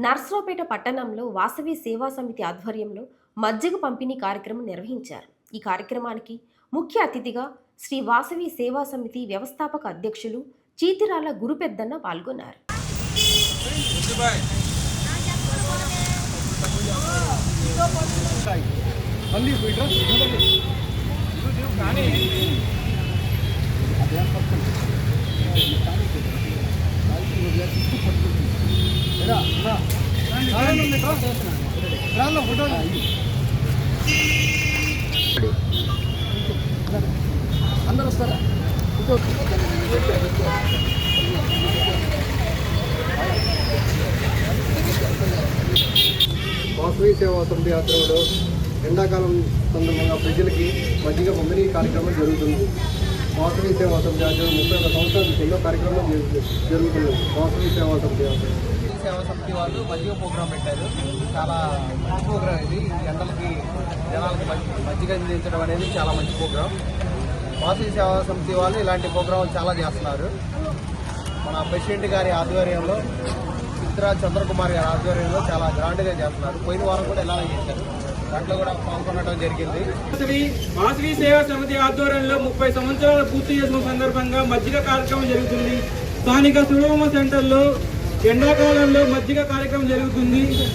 నర్సరావుపేట పట్టణంలో వాసవి సేవా సమితి ఆధ్వర్యంలో మజ్జిగ పంపిణీ కార్యక్రమం నిర్వహించారు. ఈ కార్యక్రమానికి ముఖ్య అతిథిగా శ్రీ వాసవి సేవా సమితి వ్యవస్థాపక అధ్యక్షులు చీతిరాల గురుపెద్దన్న పాల్గొన్నారు. అందరూ వస్తారా? వాసవి సేవా సమితి ఆధ్వర్యంలో ఎండాకాలం సందర్భంగా ప్రజలకి మజ్జిగ పంపిణీ కార్యక్రమం జరుగుతుంది. వాసవి సేవా సమితి ఆధ్వర్యంలో 31 సంవత్సరాలు ఎన్నో కార్యక్రమం జరుగుతుంది. వాసవి సేవా సమితి సేవా సమితి వాళ్ళు మజ్జిగ ప్రోగ్రాం పెట్టారు. చాలా మంచి ప్రోగ్రాం ఇది. ఎండలకి జనాలకి మజ్జిగ అందించడం అనేది చాలా మంచి ప్రోగ్రాం. వాసవి సేవా సమితి వాళ్ళు ఇలాంటి ప్రోగ్రాంలు చాలా చేస్తున్నారు. మన ప్రెసిడెంట్ గారి ఆధ్వర్యంలో, చిత్రా చంద్రకుమార్ గారి ఆధ్వర్యంలో చాలా గ్రాండ్గా చేస్తున్నారు. పోయిన వారం కూడా ఇలానే చేశారు. దాంట్లో కూడా పాల్గొనడం జరిగింది. వాసవి సేవా సమితి ఆధ్వర్యంలో 30 సంవత్సరాలు పూర్తి చేసిన సందర్భంగా మజ్జిగ కార్యక్రమం జరుగుతుంది. స్థానిక సులభమ సెంటర్లో ఎండాకాలంలో మజ్జిగ కార్యక్రమం జరుగుతుంది.